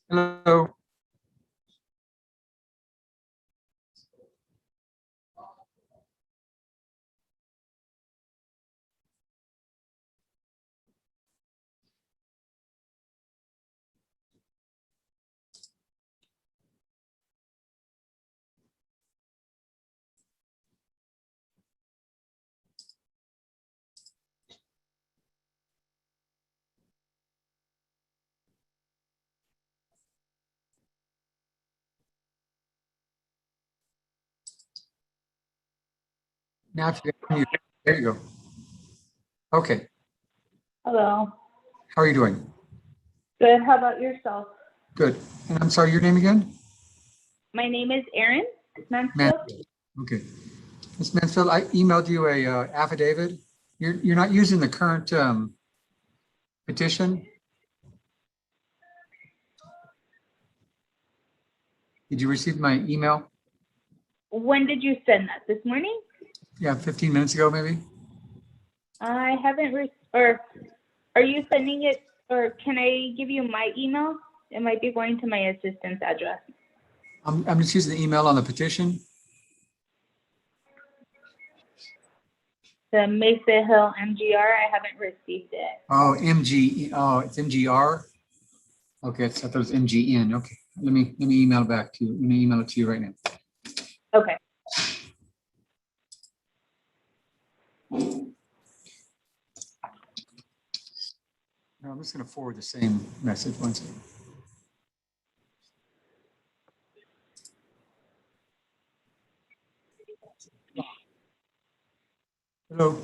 Hello. Now, if you unmute, there you go. Okay. Hello. How are you doing? Good. How about yourself? Good. And I'm sorry, your name again? My name is Erin Mansfield. Mansfield. Okay. Ms. Mansfield, I emailed you a affidavit. You're not using the current petition? Did you receive my email? When did you send that? This morning? Yeah, 15 minutes ago, maybe? I haven't or are you sending it, or can I give you my email? It might be going to my assistant's address. I'm just using the email on the petition. The Mesa Hill MGR, I haven't received it. Oh, it's MGR. Okay, I thought it was MGN. Okay, let me email it back to you. Let me email it to you right now. Okay. No, I'm just going to forward the same message once. Hello.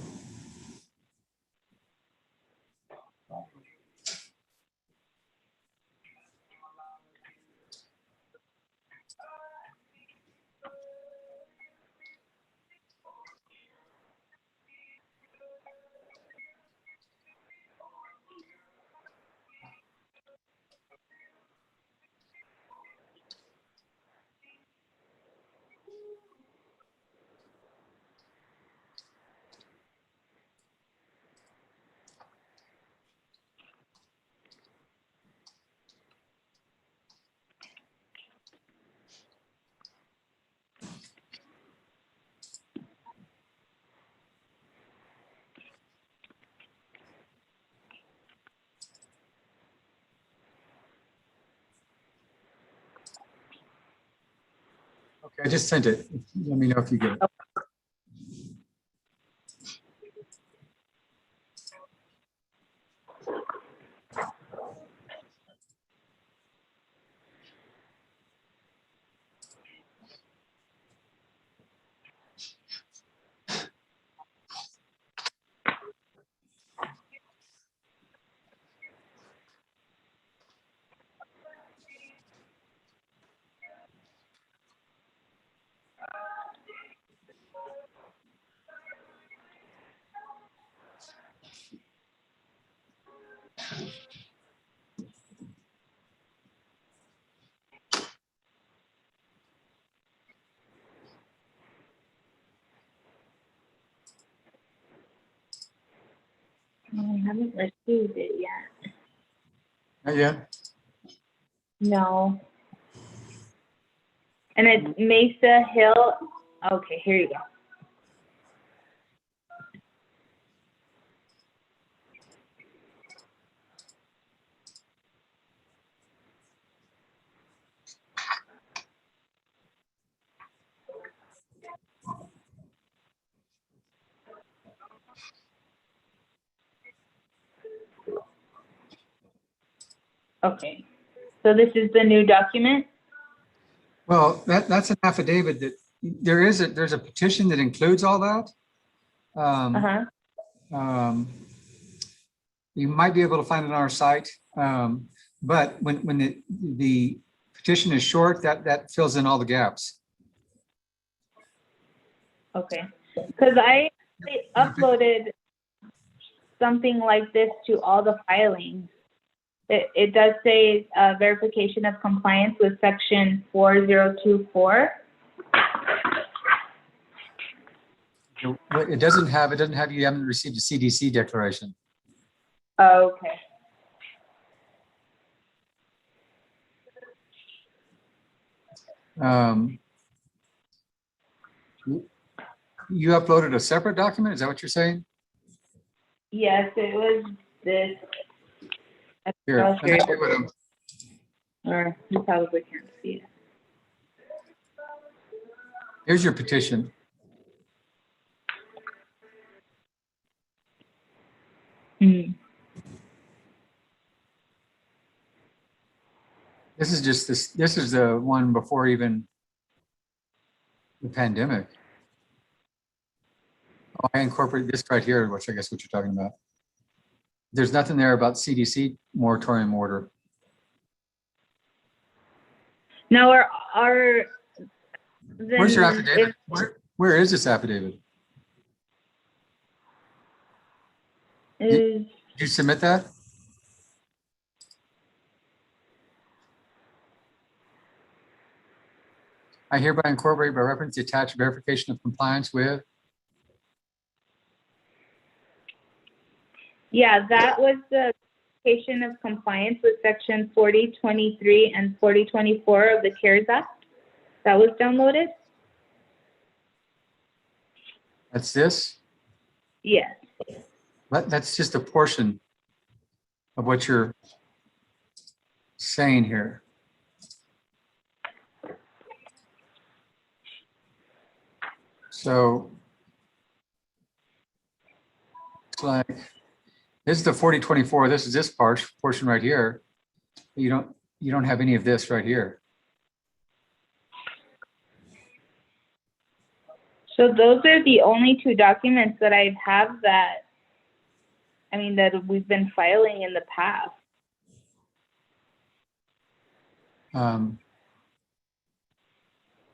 Okay, I just sent it. Let me know if you get it. I haven't received it yet. Not yet? No. And it's Mesa Hill. Okay, here you go. Okay. So this is the new document? Well, that's an affidavit that there's a petition that includes all that. Uh-huh. You might be able to find it on our site. But when the petition is short, that fills in all the gaps. Okay. Because I uploaded something like this to all the filings. It does say verification of compliance with section 4024. It doesn't have you haven't received a CDC declaration. Okay. Um, You uploaded a separate document? Is that what you're saying? Yes, it was this. Here, I'll let me share tell you what I'm- or you probably can't see it. here's your petition. Hmm. This is just this is the one before even the pandemic. Oh, I incorporated this right here, which I guess what you're talking about. There's nothing there about CDC moratorium order. No, our Where's your then affidavit? Where is this affidavit? is Did you submit that? I hereby incorporate by reference the attached verification of compliance with. yeah, that was the verification of compliance with section 4023 and 4024 of the CARES Act. That was downloaded? That's this. Yes. That's just a portion of what you're saying here. So it's like, this is the 4024. This is this portion right here. You don't have any of this right here. So those are the only two documents that I have that, I mean, that we've been filing in the past.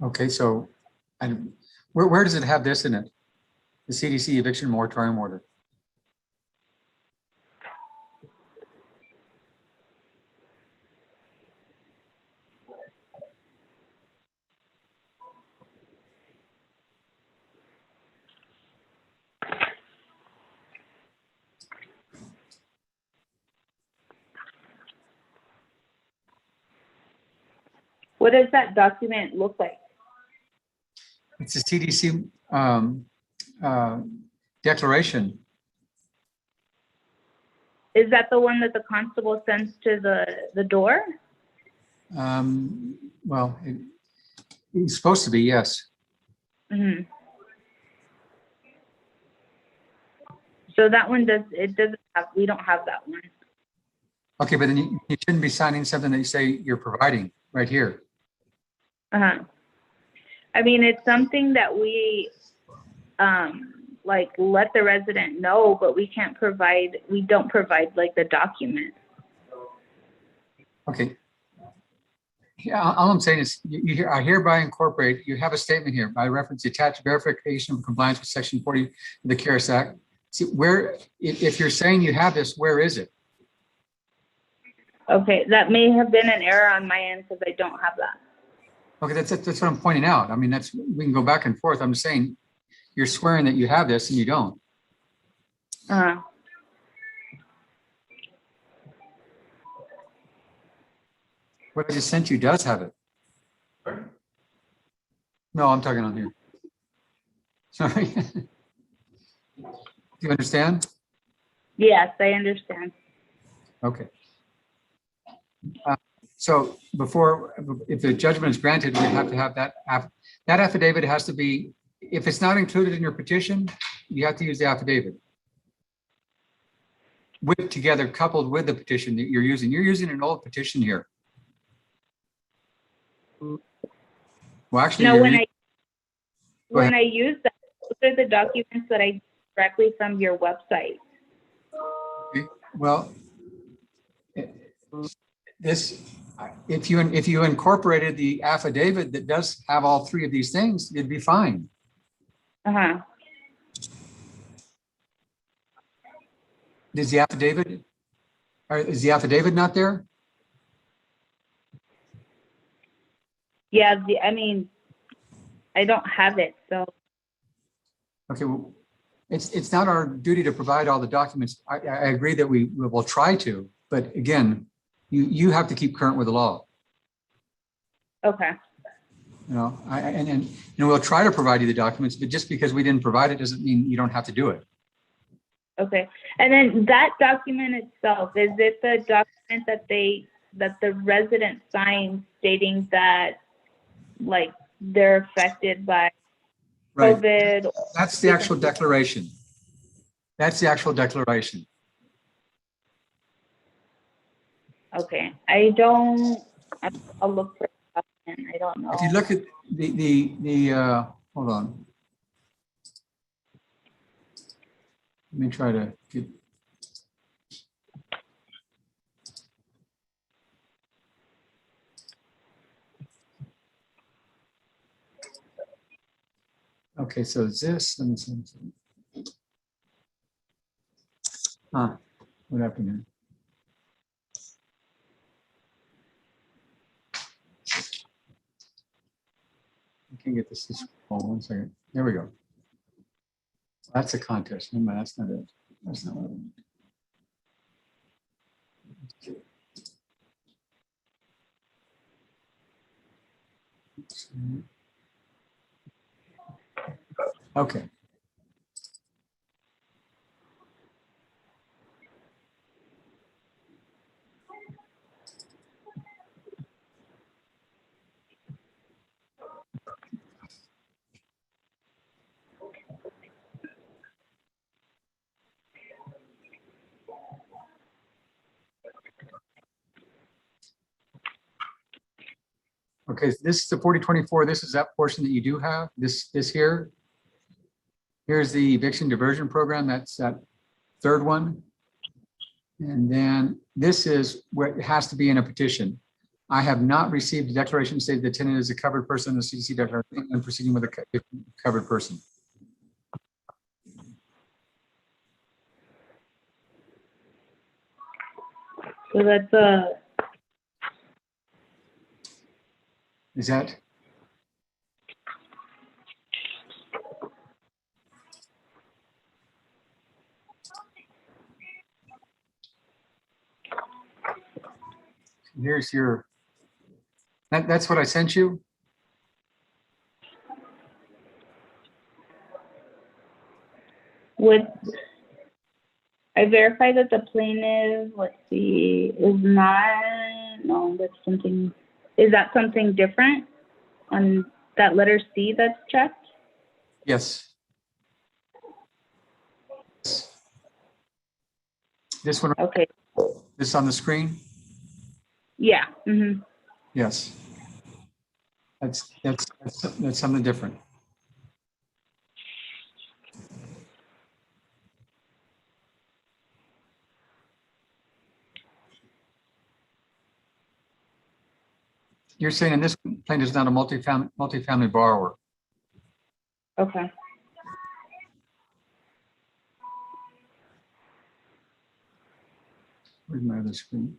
Okay, so and where does it have this in it? The CDC eviction moratorium order. What does that document look like? It's a CDC declaration. Is that the one that the constable sends to the door? Well, it's supposed to be, yes. Mm-hmm. So that one doesn't have, we don't have that one. Okay, but then you shouldn't be signing something that you say you're providing right here. Uh-huh. I mean, it's something that we, like, let the resident know, but we don't provide like the document. Okay. Yeah, all I'm saying is I hereby incorporate, you have a statement here by reference, attached verification of compliance with section 40 of the CARES Act. See where, if you're saying you have this, where is it? Okay, that may have been an error on my end because I don't have that. Okay, that's what I'm pointing out. I mean, we can go back and forth. I'm just saying you're swearing that you have this and you don't. Uh-huh. What I just sent you does have it. No, I'm talking on here. Sorry. Do you understand? Yes, I understand. Okay. So if the judgment is granted, we have to have that affidavit has to be, if it's not included in your petition, you have to use the affidavit. Coupled with the petition that you're using. You're using an old petition here. Well, actually, No, when I use that, those are the documents that I get directly from your website. Okay. Well, if you incorporated the affidavit that does have all three of these things, it'd be fine. Uh-huh. Is the affidavit not there? Yeah, I mean, I don't have it, so. Okay, well, it's not our duty to provide all the documents. I agree that we will try to, but again, you have to keep current with the law. Okay. And we'll try to provide you the documents, but just because we didn't provide it doesn't mean you don't have to do it. Okay. And then that document itself, is it the document that the resident signs stating that like they're affected by Right. COVID? That's the actual declaration. That's the actual declaration. Okay. I'll look for it and I don't know. If you look at hold on. Let me try to get. Okay, so this and this. What happened here? I can't get this to scroll. 1 second. There we go. That's a contest. Never mind, that's not it. That's not what I want. Okay. Okay, so this is the 4024. This is that portion that you do have. This here. Here's the eviction diversion program. That's that third one. And then this is where it has to be in a petition. I have not received a declaration to say the tenant is a covered person in the CDC declaration and proceeding with a covered person. So that's Is that? Here's your, that's what I sent you. I verify that the plaintiff, let's see, is not, no, that's something, is that something different on that letter C that's checked? Yes. This one, Okay. this on the screen? Yeah. Mm-hmm. Yes. That's something different. You're saying in this plaintiff is not a multifamily borrower. Okay. Where's my other screen?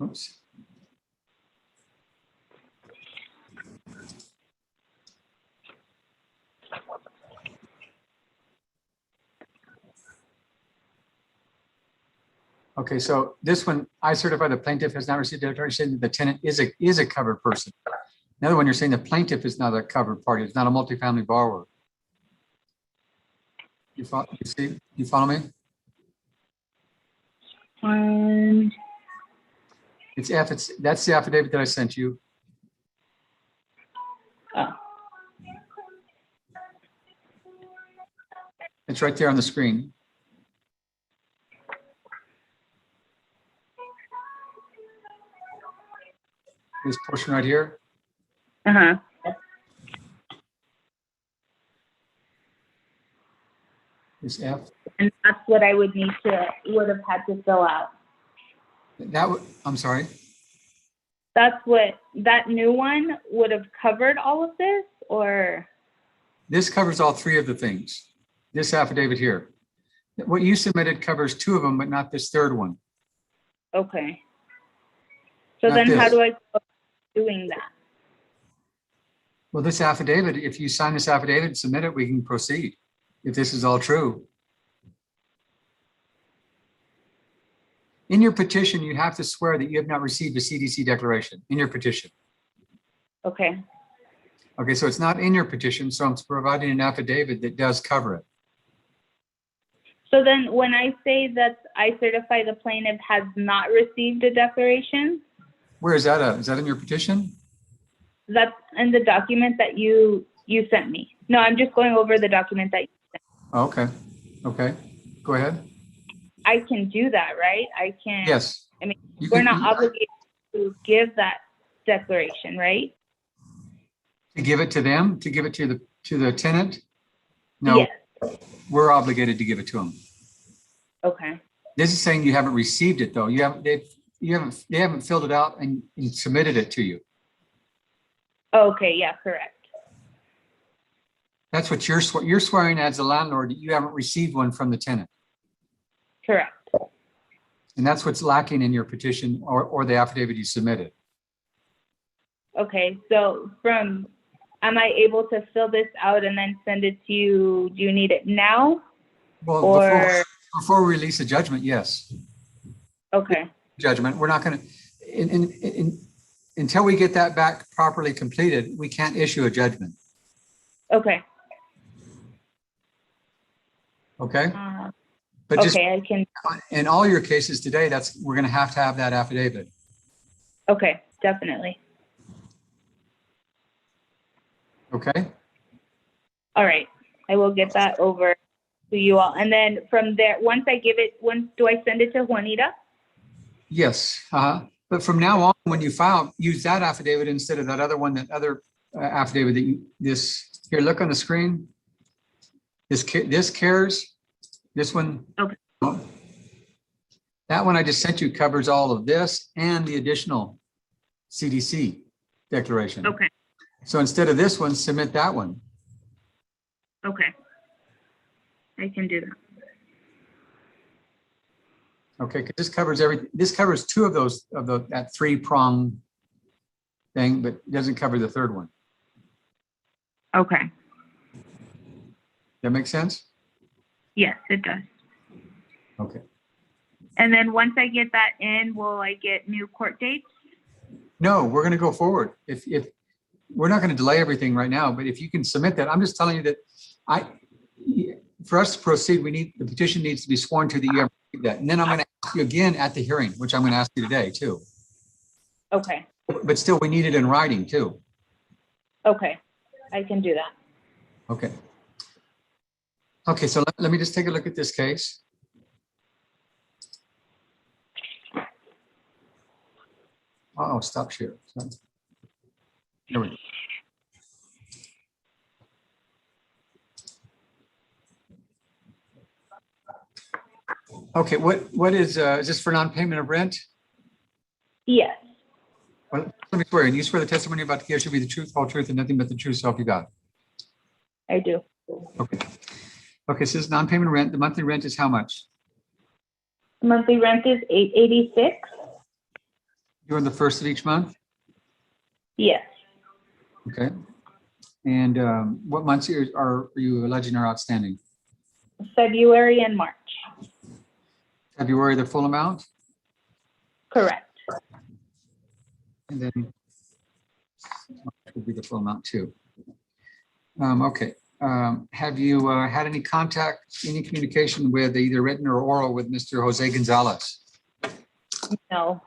Oops. Okay, so this one, I certify the plaintiff has not received a declaration that the tenant is a covered person. Another one, you're saying the plaintiff is not a covered party. It's not a multifamily borrower. You follow me? It's F. That's the affidavit that I sent you. Oh. It's right there on the screen. This portion right here. Uh-huh. Is F. And that's what I would have had to fill out. I'm sorry. That's what, that new one would have covered all of this, or? This covers all three of the things. This affidavit here. What you submitted covers two of them, but not this third one. Okay. So Not then how this. do I go about doing that? Well, this affidavit, if you sign this affidavit and submit it, we can proceed. If this is all true. in your petition, you have to swear that you have not received a CDC declaration in your petition. Okay. Okay, so it's not in your petition, so I'm providing an affidavit that does cover it. So then when I say that I certify the plaintiff has not received a declaration, Where is that at? Is that in your petition? that's in the document that you sent me. No, I'm just going over the document that Oh, okay, okay, go ahead. I can do that, right? I can. Yes. I mean, You we're can- not obligated to give that declaration, right? To give it to them, to give it to the tenant? No, Yes. we're obligated to give it to them. Okay. This is saying you haven't received it though. They haven't filled it out and submitted it to you. Okay. Yeah. Correct. That's what you're swearing as a landlord that you haven't received one from the tenant. Correct. And that's what's lacking in your petition or the affidavit you submitted. Okay. So am I able to fill this out and then send it to you? Do you need it now? Well, Or before we release a judgment, yes. okay. Judgment, we're not going to, until we get that back properly completed, we can't issue a judgment. Okay. Okay? But just Okay. I can. in all your cases today, we're going to have that affidavit. Okay. Definitely. Okay? All right. I will get that over to you all. And then from there, once do I send it to Juanita? Yes. But from now on, when you file, use that affidavit instead of that other one, that other affidavit here, look on the screen. This CARES, this one. Okay. That one I just sent you covers all of this and the additional CDC declaration. Okay. So instead of this one, submit that one. Okay. I can do that. Okay, because this covers everything. This covers two of those that three-prong thing, but doesn't cover the third one. Okay. That make sense? Yes, it does. Okay. And then once I get that in, will I get new court dates? No, we're going to go forward. If we're not going to delay everything right now, but if you can submit that, I'm just telling you that for us to proceed, the petition needs to be sworn to that you have received that. And then I'm going to ask you again at the hearing, which I'm going to ask you today too. Okay. But still, we need it in writing too. Okay. I can do that. Okay. Okay, so let me just take a look at this case. Oh, stop share. Sorry. Here we go. Okay, what is this for non-payment of rent? Yes. Well, let me swear, and you swear the testimony about to give should be the truth, whole truth, and nothing but the truth, so help you God. I do. Okay. Okay, so this is non-payment rent. The monthly rent is how much? Monthly rent is $886. During the first of each month? Yes. Okay. And what months are you alleging are outstanding? February and March. February, the full amount? Correct. And then March would be the full amount too. Okay. Have you had any contact, any communication with either written or oral with Mr. Jose Gonzalez? No.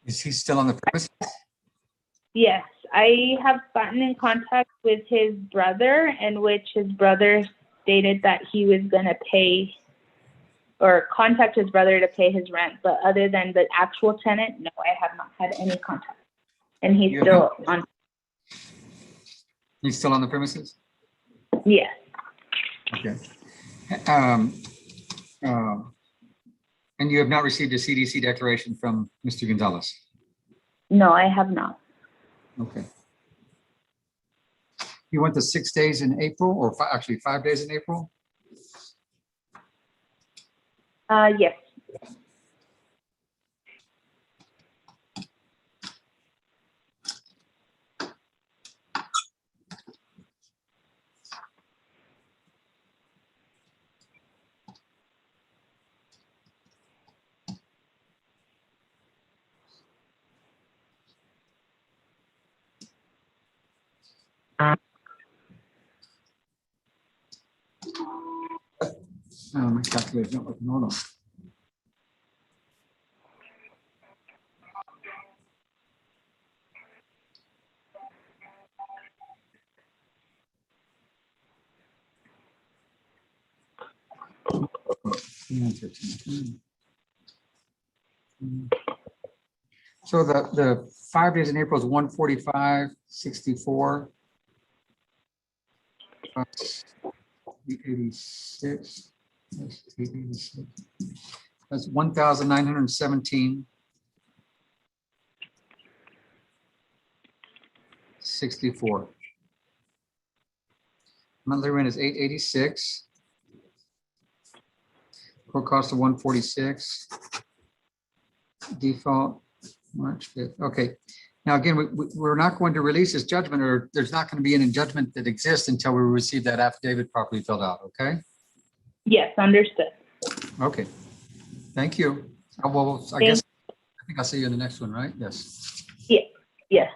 Is he still on the premises? Yes. I have gotten in contact with his brother, in which his brother stated that he was going to pay or contact his brother to pay his rent. But other than the actual tenant, no, I have not had any contact. And he's You still on. He's still on the premises? Yes. Okay. And you have not received a CDC declaration from Mr. Gonzalez? No, I have not. Okay. You went the 6 days in April, or actually 5 days in April? Yes. My calculator's not working. Hold on. So the 5 days in April is 145.64. 886. That's 886. That's 1,917.64. Monthly rent is 886. Core cost of 146. Default March 5th. Okay. Now, again, we're not going to release this judgment, or there's not going to be any judgment that exists until we receive that affidavit properly filled out. Okay. Yes, understood. Okay. Thank you. Well, I think I'll see you in the next one, right? Yes. Yes.